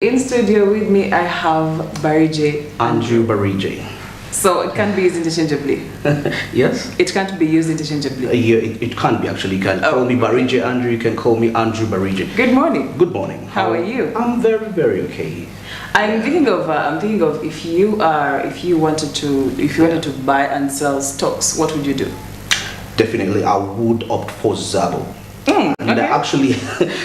In studio with me, I have Barije. Andrew Barije. So it can be used interchangeably? Yes. It can't be used interchangeably? Yeah, it can't be actually. You can call me Barije Andrew, you can call me Andrew Barije. Good morning. Good morning. How are you? I'm very, very okay. I'm thinking of if you wanted to buy and sell stocks, what would you do? Definitely, I would opt for Zabo. And okay. actually,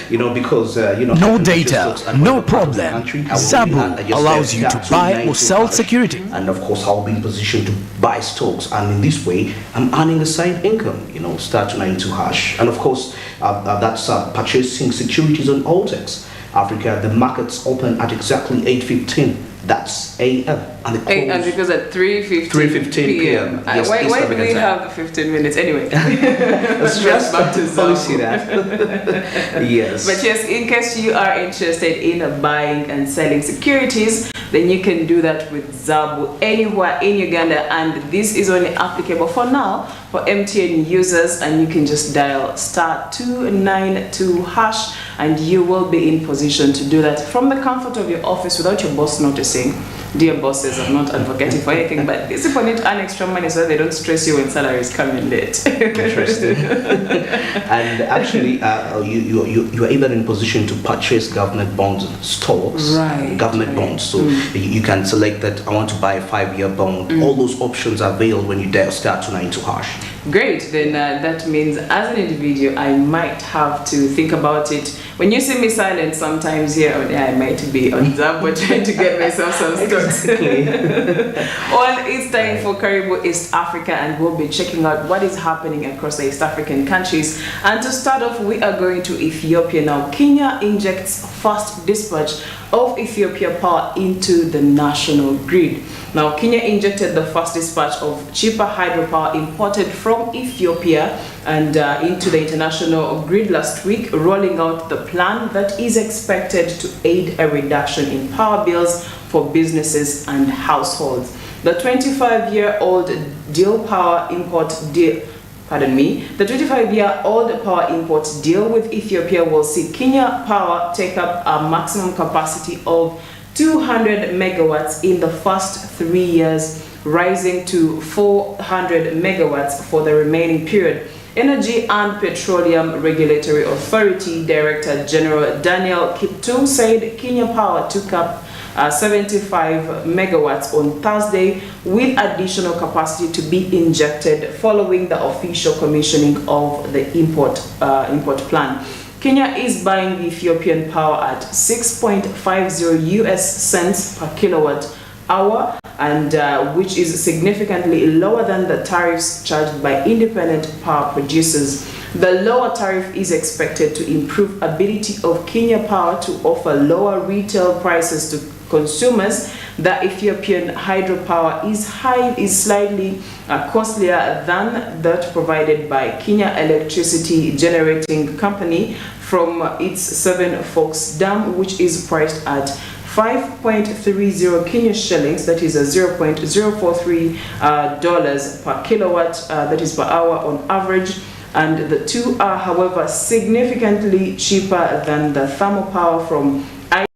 because no data, no problem. Zabo allows you to buy or sell security. And of course, I'll be in position to buy stocks, and in this way, I'm earning a side income. Star 292 hash, and of course, that's purchasing securities on Altex Africa. The markets open at exactly 8:15. That's AM. And because at 3:15 p.m. Yes, why do we have 15 minutes anyway? Let's just back to policy that. Yes. But yes, in case you are interested in buying and selling securities, then you can do that with Zabo anywhere in Uganda, and this is only applicable for now for MTN users, and you can just dial star 292 hash and you will be in position to do that from the comfort of your office without your boss noticing. Dear bosses, I'm not advocating for anything, but these people need to earn extra money so that they don't stress you when salaries come in late. Interesting. And actually, you are even in position to purchase government bonds and stocks. Right. Government bonds. So you can select that I want to buy a 5-year bond. All those options are available when you dial star 292 hash. Great. Then that means as an individual, I might have to think about it. When you see me silent sometimes here or there, I might be on Zabo trying to get myself some stocks. Well, it's time for Karibu East Africa, and we'll be checking out what is happening across the East African countries. And to start off, we are going to Ethiopia now. Kenya injects first dispatch of Ethiopia power into the national grid. Now, Kenya injected the first dispatch of cheaper hydropower imported from Ethiopia and into the international grid last week, rolling out the plan that is expected to aid a reduction in power bills for businesses and households. The 25-year-old power import deal with Ethiopia will see Kenya Power take up a maximum capacity of 200 megawatts in the first 3 years, rising to 400 megawatts for the remaining period. Energy and Petroleum Regulatory Authority Director General Daniel Kiptum said Kenya Power took up 75 megawatts on Thursday, with additional capacity to be injected following the official commissioning of the import plan. Kenya is buying the Ethiopian power at 6.50 US cents per kilowatt hour, and which is significantly lower than the tariffs charged by independent power producers. The lower tariff is expected to improve ability of Kenya Power to offer lower retail prices to consumers. The Ethiopian hydropower is slightly costlier than that provided by Kenya Electricity Generating Company from its Seven Forks Dam, which is priced at 5.30 Kenya shillings, that is a $0.043 per kilowatt, that is per hour on average. And the two are, however, significantly cheaper than the thermal power from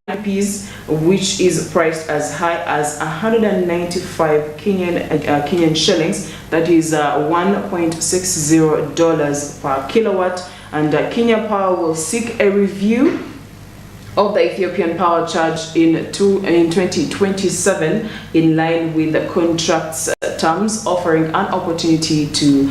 IPs, which is priced as high as 195 Kenyan shillings, that is $1.60 per kilowatt. And Kenya Power will seek a review of the Ethiopian power charge in 2027 in line with the contract's terms, offering an opportunity to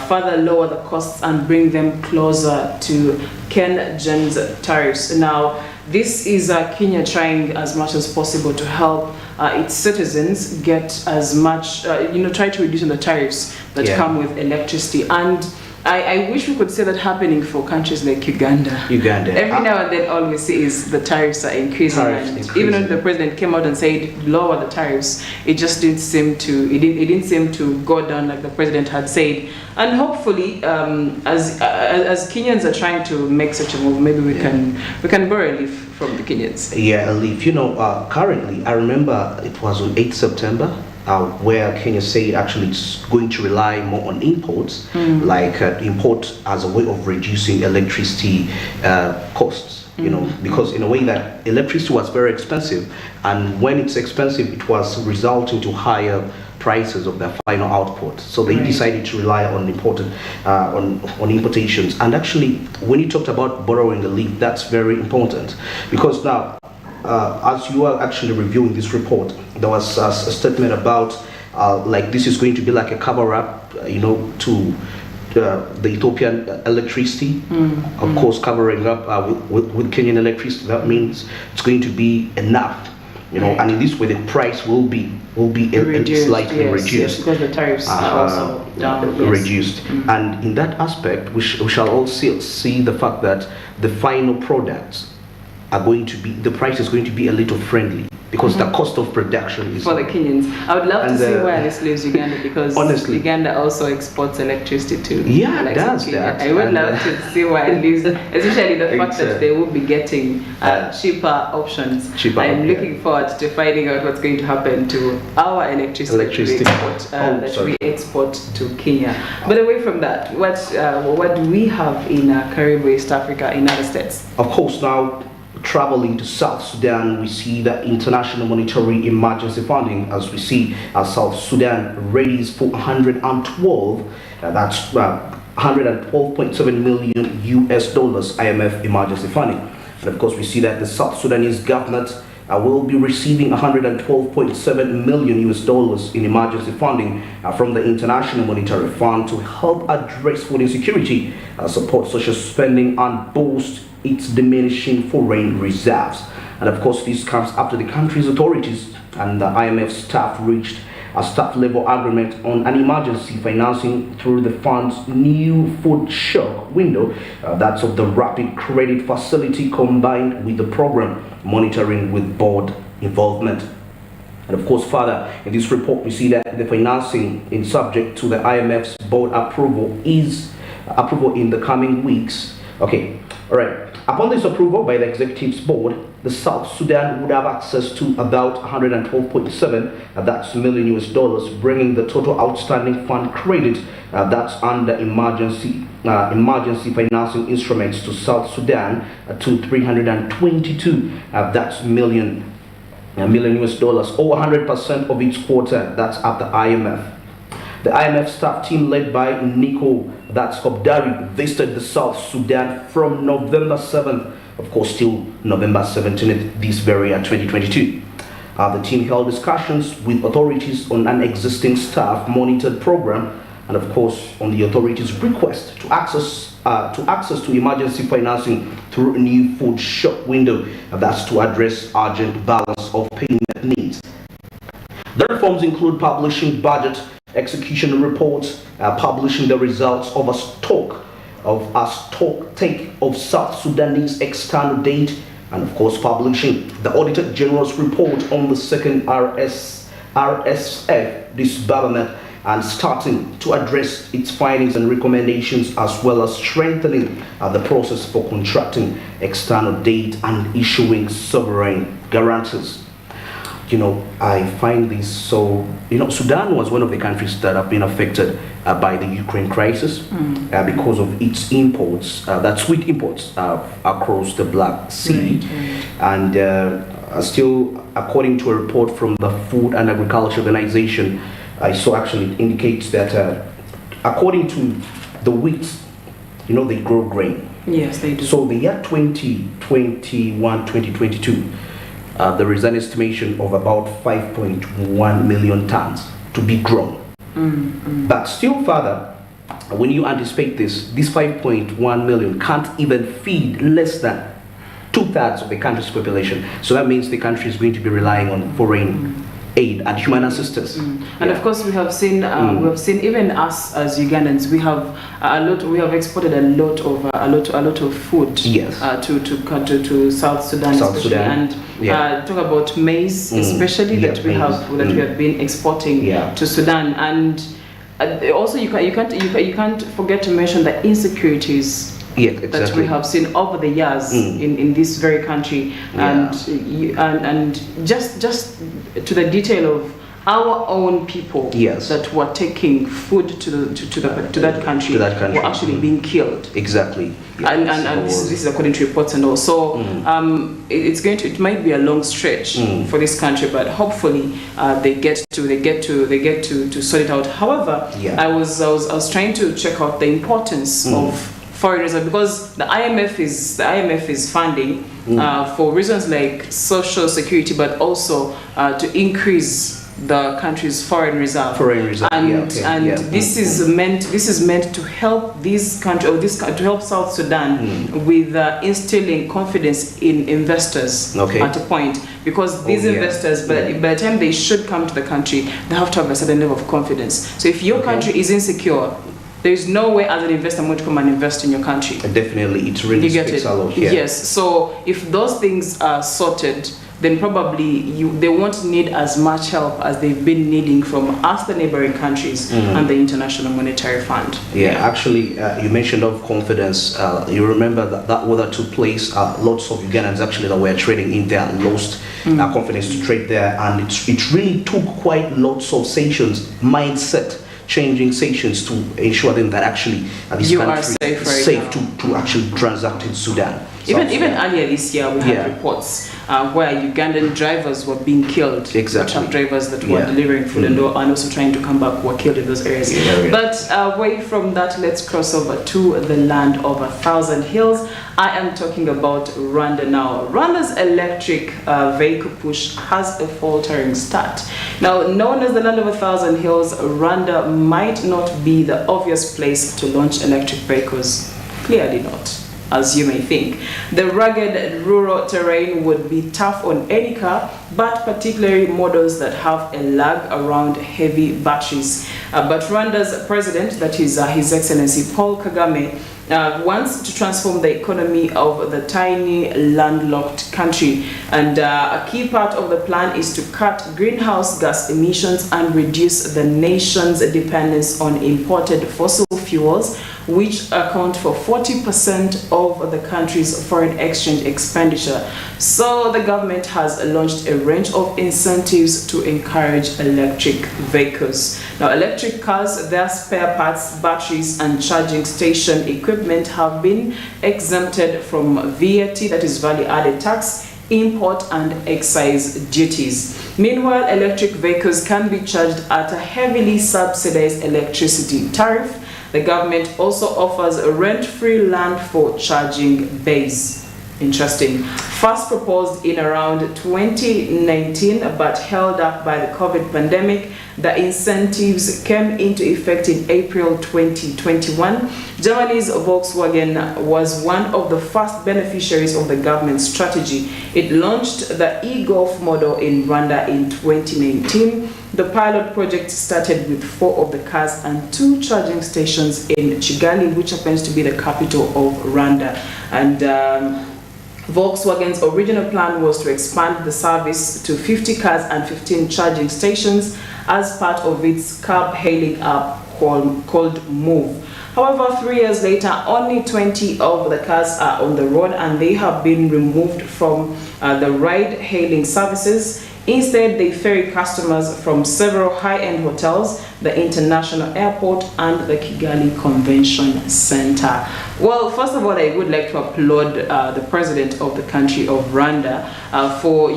further lower the costs and bring them closer to KenGen's tariffs. Now, this is Kenya trying as much as possible to help its citizens get as much, try to reduce the tariffs that come with electricity. And I wish we could see that happening for countries like Uganda. Every now and then, all we see is the tariffs are increasing. Even when the president came out and said lower the tariffs, it just didn't seem to. It didn't seem to go down like the president had said. And hopefully, as Kenyans are trying to make such a move, maybe we can borrow a leaf from the Kenyans. Yeah, a leaf. Currently, I remember it was on 8th September. Where Kenya said actually it's going to rely more on imports, like import as a way of reducing electricity costs. you know, because in a way that electricity was very expensive, and when it's expensive, it was resulting to higher prices of their final output. So they decided to rely on imported, on importations. And actually, when you talked about borrowing the lead, that's very important, because now, as you are actually reviewing this report, there was a statement about like this is going to be like a cover-up, you know, to the Ethiopian electricity, of course, covering up with Kenyan electricity. That means it's going to be enough, you know, and in this way the price will be reduced, slightly reduced. Yes, because the tariffs are also down, reduced. And in that aspect, we shall also see the fact that the final products are going to be, the price is going to be a little friendly, because the cost of production is for the Kenyans. I would love to see where this leaves Uganda, because honestly, Uganda also exports electricity too. Yeah, it does that. I would love to see where it leaves, especially the fact that they will be getting cheaper options. I'm looking forward to finding out what's going to happen to our electricity that we export to Kenya. But away from that, what do we have in Karibu, East Africa, in other states? Of course, now traveling to South Sudan, we see the International Monetary Emergency Funding, as we see South Sudan readies for 112, that's 112.7 million US dollars IMF emergency funding. And of course, we see that the South Sudanese government will be receiving 112.7 million US dollars in emergency funding from the International Monetary Fund to help address food insecurity, support social spending, and boost its diminishing foreign reserves. And of course, this comes after the country's authorities and the IMF staff reached a staff level agreement on an emergency financing through the fund's new food shock window, that's of the rapid credit facility, combined with the program monitoring with board involvement. And of course, further in this report, we see that the financing is subject to the IMF's board approval in the coming weeks. Okay, all right. Upon this approval by the executive's board, the South Sudan would have access to about 112.7 million US dollars, bringing the total outstanding fund credit that's under emergency financing instruments to South Sudan to 322 million US dollars, or 100% of its quota. That's at the IMF. The IMF staff team led by Nico Hobdari visited the South Sudan from November 7th, of course, till November 17th, this very year, 2022. The team held discussions with authorities on an existing staff monitored program, and of course, on the authorities' request to access to emergency financing through a new food shock window, that's to address urgent balance of payment needs. The reforms include publishing budget execution reports, publishing the results of a stock take of South Sudanese external debt, and of course publishing the Auditor General's report on the second RSF disbursement, and starting to address its findings and recommendations, as well as strengthening the process for contracting external debt and issuing sovereign guarantees. You know, I find this so, you know, Sudan was one of the countries that have been affected by the Ukraine crisis because of its imports, that's wheat imports across the Black Sea. And still, according to a report from the Food and Agriculture Organization, I saw actually it indicates that according to the wheat, you know, they grow grain. Yes, they do. So the year 2021-2022, there is an estimation of about 5.1 million tons to be grown. But still further, when you anticipate this 5.1 million can't even feed less than 2/3 of the country's population. So that means the country is going to be relying on foreign aid and human assistance. And of course, we have seen even us as Ugandans, we have exported a lot of food to South Sudan, and talk about maize especially that we have been exporting to Sudan. And also you can't forget to mention the insecurities that we have seen over the years in this very country, and just to the detail of our own people Yes. that were taking food to that country were actually being killed. Exactly. And this is according to reports, and also it might be a long stretch for this country, but hopefully they get to sort it out. However, I was trying to check out the importance of foreign reserve, because the IMF is funding for reasons like social security, but also to increase the country's foreign reserve. And this is meant to help this country, to help South Sudan with instilling confidence in investors at a point, because these investors, by the time they should come to the country, they have to have a certain level of confidence. So if your country is insecure, there is no way as an investor I'm going to come and invest in your country. Definitely, it really speaks a lot. Yes. So if those things are sorted, then probably they won't need as much help as they've been needing from us, the neighboring countries, and the International Monetary Fund. Actually, you mentioned of confidence. You remember that war that took place, lots of Ugandans actually that were trading in there lost confidence to trade there, and it really took quite lots of sanctions mindset, changing sanctions to ensure them that actually this country is safe to actually transact in Sudan. Even earlier this year, we had reports where Ugandan drivers were being killed. Truck drivers that were delivering food and also trying to come back were killed in those areas. But away from that, let's cross over to the land of 1,000 hills. I am talking about Rwanda now. Rwanda's electric vehicle push has a faltering start. Now, known as the land of 1,000 hills, Rwanda might not be the obvious place to launch electric vehicles. Clearly not, as you may think. The rugged rural terrain would be tough on any car, but particularly models that have a lag around heavy batteries. But Rwanda's president, that is His Excellency Paul Kagame, wants to transform the economy of the tiny landlocked country, and a key part of the plan is to cut greenhouse gas emissions and reduce the nation's dependence on imported fossil fuels, which account for 40% of the country's foreign exchange expenditure. So the government has launched a range of incentives to encourage electric vehicles. Now, electric cars, their spare parts, batteries, and charging station equipment have been exempted from VAT, that is value-added tax, import and excise duties. Meanwhile, electric vehicles can be charged at a heavily subsidized electricity tariff. The government also offers a rent-free land for charging bays. Interesting. First proposed in around 2019 but held up by the COVID pandemic, the incentives came into effect in April 2021. Germany's Volkswagen was one of the first beneficiaries of the government's strategy. It launched the e-Golf model in Rwanda in 2019. The pilot project started with 4 of the cars and 2 charging stations in Kigali, which happens to be the capital of Rwanda. And Volkswagen's original plan was to expand the service to 50 cars and 15 charging stations as part of its carb-hailing app called Move. However, 3 years later, only 20 of the cars are on the road and they have been removed from the ride-hailing services. Instead, they ferry customers from several high-end hotels, the international airport, and the Kigali Convention Center. Well, first of all, I would like to applaud the president of the country of Rwanda for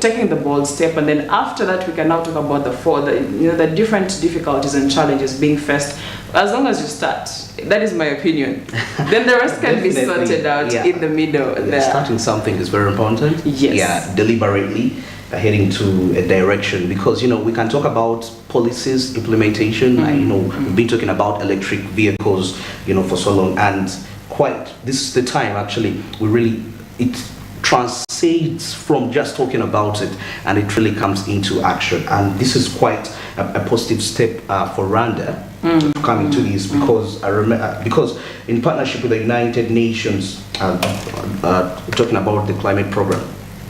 taking the bold step, and then after that, we can now talk about the different difficulties and challenges being faced. As long as you start, that is my opinion. Then the rest can be sorted out in the middle. Starting something is very important. Yes. Yeah, deliberately heading to a direction, because we can talk about policies implementation. We've been talking about electric vehicles for so long, and this is the time actually it transcends from just talking about it and it really comes into action. And this is quite a positive step for Rwanda to come into this, because because in partnership with the United Nations, talking about the climate program,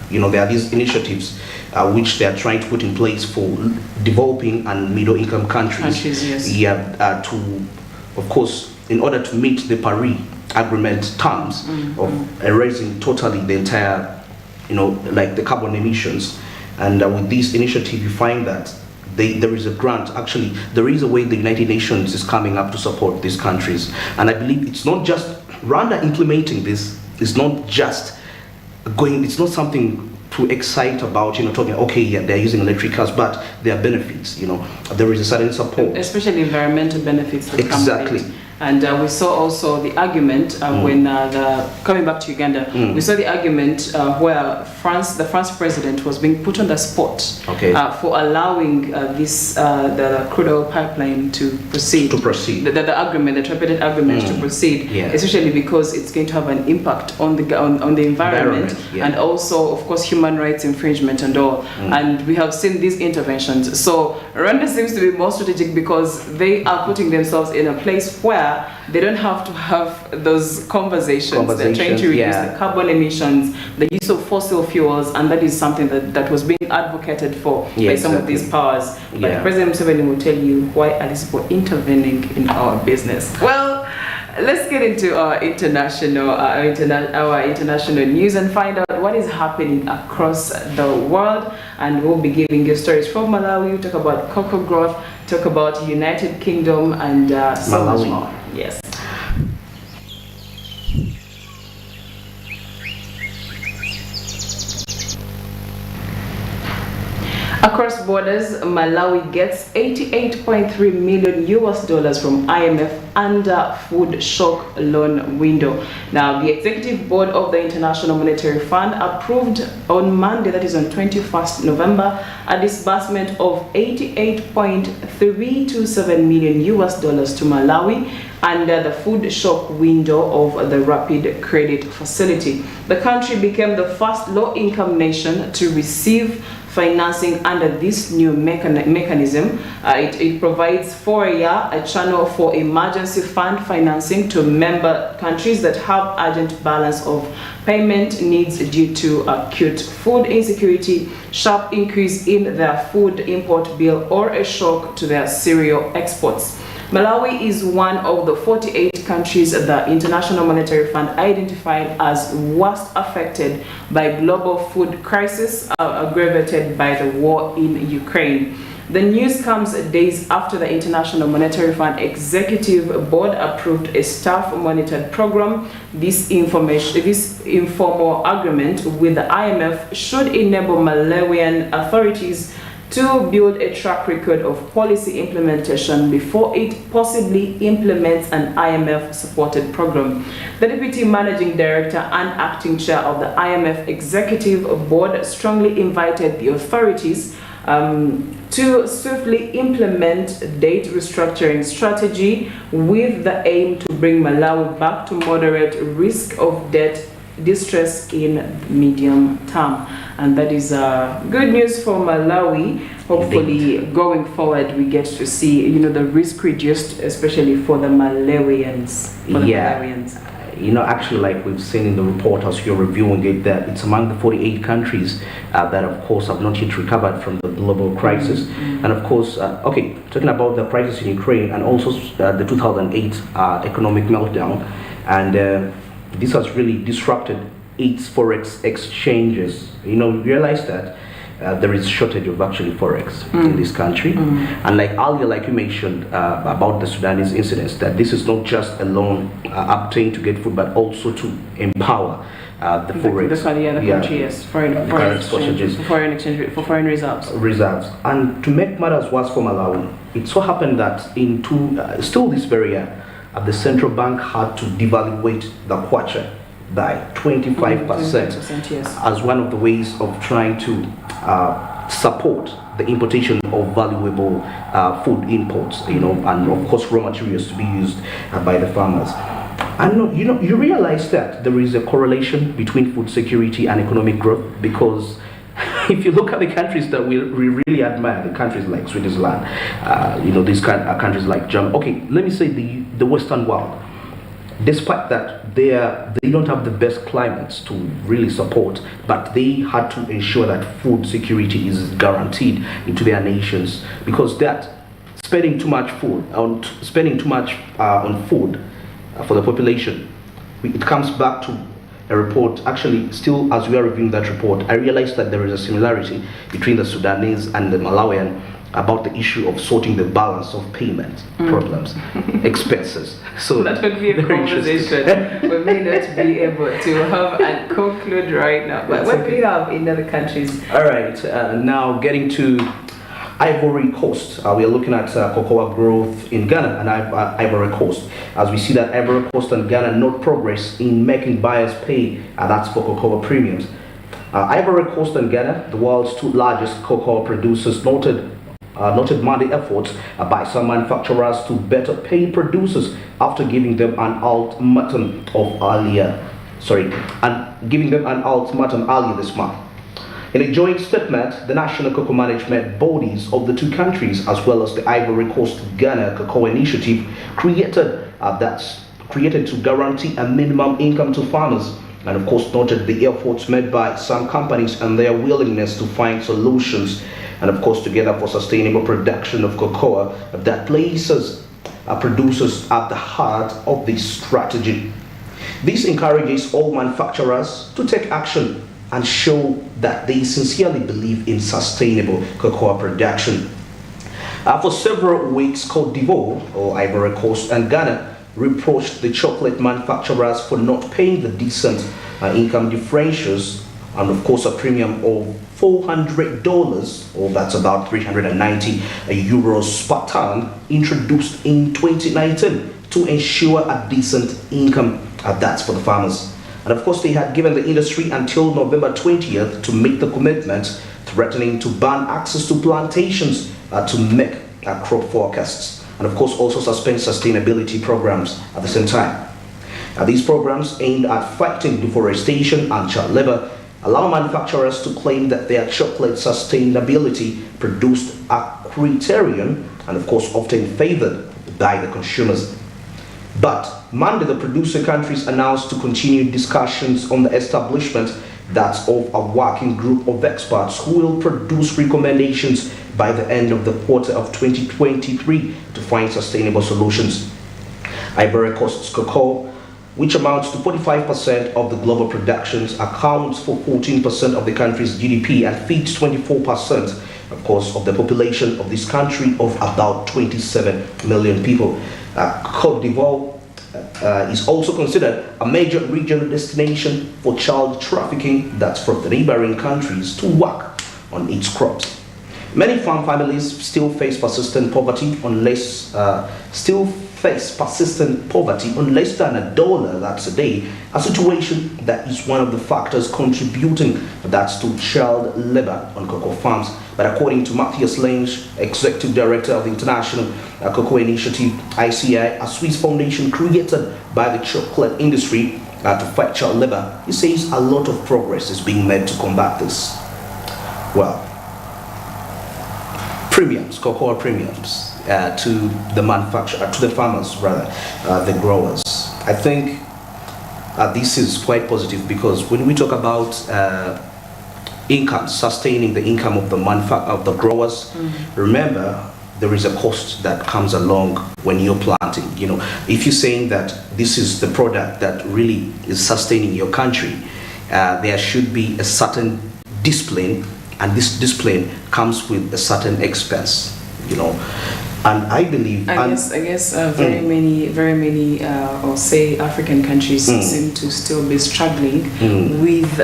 there are these initiatives which they are trying to put in place for developing and middle-income countries. To, of course, in order to meet the Paris Agreement terms of erasing totally the entire, like the carbon emissions. And with this initiative, you find that there is a grant. Actually, there is a way the United Nations is coming up to support these countries. And I believe it's not just Rwanda implementing this, is not just going, it's not something to excite about, talking, okay, yeah, they're using electric cars, but there are benefits, there is a certain support. Especially environmental benefits that exactly. come with it. And we saw also the argument when coming back to Uganda, we saw the argument where the French president was being put on the spot for allowing the crude oil pipeline to proceed. The argument, the tripartite agreement to proceed, especially because it's going to have an impact on the environment and also, of course, human rights infringement and all. And we have seen these interventions. So Rwanda seems to be more strategic because they are putting themselves in a place where they don't have to have those conversations. They're trying to reduce the carbon emissions, the use of fossil fuels, and that is something that was being advocated for by some of these powers. But President Museveni will tell you, why are these people intervening in our business? Well, let's get into our international news and find out what is happening across the world. And we'll be giving you stories from Malawi. We'll talk about cocoa growth, talk about United Kingdom, and so much more. Yes. Across borders, Malawi gets $88.3 million from IMF under food shock loan window. Now, the executive board of the International Monetary Fund approved on Monday, that is on 21st November, a disbursement of $88.327 million to Malawi under the food shock window of the Rapid Credit Facility. The country became the first low-income nation to receive financing under this new mechanism. It provides for a year a channel for emergency fund financing to member countries that have urgent balance of payment needs due to acute food insecurity, sharp increase in their food import bill, or a shock to their cereal exports. Malawi is one of the 48 countries the International Monetary Fund identified as worst affected by global food crisis aggravated by the war in Ukraine. The news comes days after the International Monetary Fund Executive Board approved a staff-monitored program. This informal agreement with the IMF should enable Malawian authorities to build a track record of policy implementation before it possibly implements an IMF-supported program. The Deputy Managing Director and Acting Chair of the IMF Executive Board strongly invited the authorities to swiftly implement debt restructuring strategy with the aim to bring Malawi back to moderate risk of debt distress in medium term. And that is good news for Malawi. Hopefully going forward we get to see the risk reduced, especially for the Malawians. Actually, like we've seen in the report as you're reviewing it, that it's among the 48 countries that of course have not yet recovered from the global crisis. And of course, talking about the crisis in Ukraine and also the 2008 economic meltdown, and this has really disrupted its forex exchanges. We realize that there is shortage of actually forex in this country. And like earlier, like you mentioned about the Sudanese incidents, that this is not just a loan obtained to get food, but also to empower the forex. Foreign reserves. And to make matters worse for Malawi, it so happened that still this very year, the central bank had to devaluate the kwacha by 25% as one of the ways of trying to support the importation of valuable food imports, and of course raw materials to be used by the farmers. And you realize that there is a correlation between food security and economic growth, because if you look at the countries that we really admire, the countries like Switzerland, these countries like Germany, okay, let me say the Western world, despite that they don't have the best climates to really support, but they had to ensure that food security is guaranteed into their nations, because that spending too much on food for the population, it comes back to a report. Actually, still as we are reviewing that report, I realized that there is a similarity between the Sudanese and the Malawian about the issue of sorting the balance of payment problems, expenses. So that would be a conversation we may not be able to have and conclude right now. But what do we have in other countries? All right, now getting to Ivory Coast. We are looking at cocoa growth in Ghana and Ivory Coast. As we see that Ivory Coast and Ghana note progress in making buyers pay, that's for cocoa premiums. Ivory Coast and Ghana, the world's two largest cocoa producers, noted Monday efforts by some manufacturers to better pay producers after giving them an ultimatum earlier this month. In a joint statement, the national cocoa management bodies of the two countries, as well as the Ivory Coast Ghana Cocoa Initiative, created to guarantee a minimum income to farmers, and of course noted the efforts made by some companies and their willingness to find solutions, and of course together for sustainable production of cocoa that places producers at the heart of this strategy. This encourages all manufacturers to take action and show that they sincerely believe in sustainable cocoa production. For several weeks, Côte d'Ivoire, or Ivory Coast, and Ghana reproached the chocolate manufacturers for not paying the decent income differentials, and of course a premium of $400, or that's about 390 euros per ton, introduced in 2019 to ensure a decent income. That's for the farmers. And of course, they had given the industry until November 20th to make the commitment, threatening to ban access to plantations to make crop forecasts, and of course also suspend sustainability programs at the same time. These programs aimed at fighting deforestation and child labor allow manufacturers to claim that their chocolate sustainability produced a criterion and of course often favored by the consumers. But Monday, the producer countries announced to continue discussions on the establishment of a working group of experts who will produce recommendations by the end of the quarter of 2023 to find sustainable solutions. Ivory Coast's cocoa, which amounts to 45% of the global productions, accounts for 14% of the country's GDP and feeds 24%, of course, of the population of this country of about 27 million people. Côte d'Ivoire is also considered a major regional destination for child trafficking, that's from the neighboring countries, to work on its crops. Many farm families still face persistent poverty on less than $1, that's a day, a situation that is one of the factors contributing to child labor on cocoa farms. But according to Matthias Lange, Executive Director of the International Cocoa Initiative, ICI, a Swiss foundation created by the chocolate industry to fight child labor, he says a lot of progress is being made to combat this. Well, cocoa premiums to the farmers rather, the growers. I think this is quite positive, because when we talk about income, sustaining the income of the growers, remember there is a cost that comes along when you're planting. You know, if you're saying that this is the product that really is sustaining your country, there should be a certain discipline, and this discipline comes with a certain expense, you know. And I believe, I guess very many or say African countries seem to still be struggling with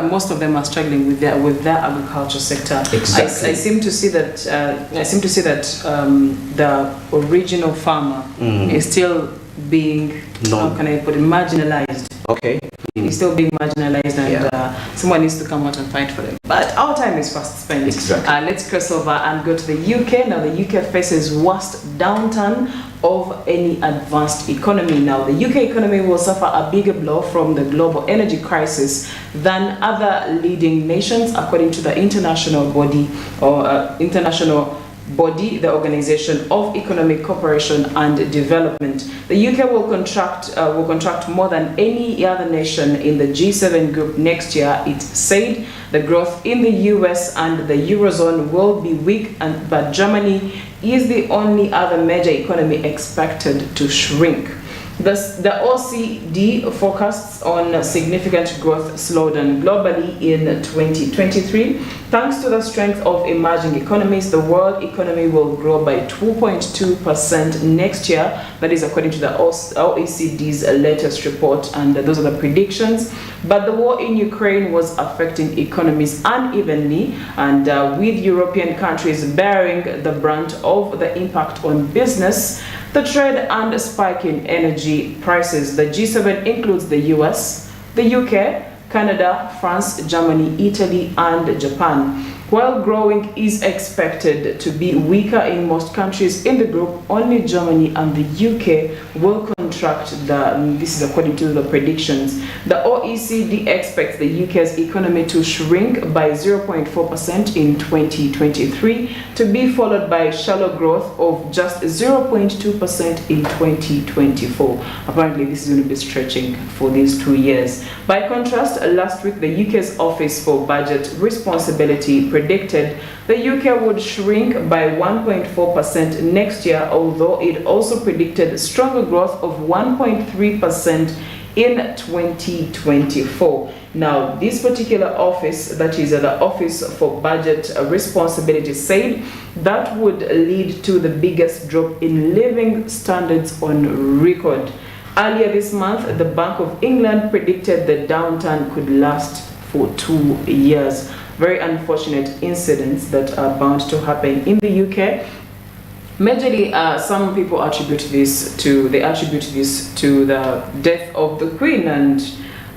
most of them are struggling with their agriculture sector. Exactly. I seem to see that the original farmer is still being how can I put it, marginalized. Okay. He's still being marginalized, and someone needs to come out and fight for them. But our time is fast spent. Exactly. Let's cross over and go to the UK. Now, the UK faces worst downturn of any advanced economy. Now, the UK economy will suffer a bigger blow from the global energy crisis than other leading nations, according to the international body, the Organization of Economic Cooperation and Development. The UK will contract more than any other nation in the G7 group next year. It said the growth in the US and the Eurozone will be weak, but Germany is the only other major economy expected to shrink. Thus, the OECD forecasts on significant growth slowdown globally in 2023, Thanks to the strength of emerging economies, the world economy will grow by 2.2% next year. That is according to the OECD's latest report, and those are the predictions. But the war in Ukraine was affecting economies unevenly, and with European countries bearing the brunt of the impact on business, the trade and spike in energy prices. The G7 includes the US, the UK, Canada, France, Germany, Italy, and Japan. While growing is expected to be weaker in most countries in the group, only Germany and the UK will contract. This is according to the predictions. The OECD expects the UK's economy to shrink by 0.4% in 2023, to be followed by shallow growth of just 0.2% in 2024. Apparently, this is going to be stretching for these 2 years. By contrast, last week, the UK's Office for Budget Responsibility predicted the UK would shrink by 1.4% next year, although it also predicted stronger growth of 1.3% in 2024. Now, this particular office, that is the Office for Budget Responsibility, said that would lead to the biggest drop in living standards on record. Earlier this month, the Bank of England predicted the downturn could last for 2 years. Very unfortunate incidents that are bound to happen in the UK. Majorly, some people attribute this to the death of the Queen, and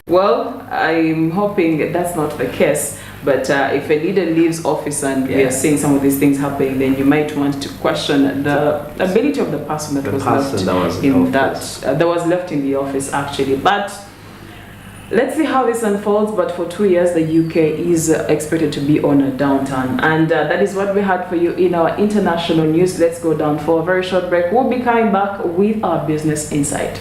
well, I'm hoping that's not the case. But if a leader leaves office and we are seeing some of these things happening, then you might want to question the ability of the person that was left in the office, actually. But let's see how this unfolds. But for 2 years, the UK is expected to be on a downturn. And that is what we had for you in our international news. Let's go down for a very short break. We'll be coming back with our business insight.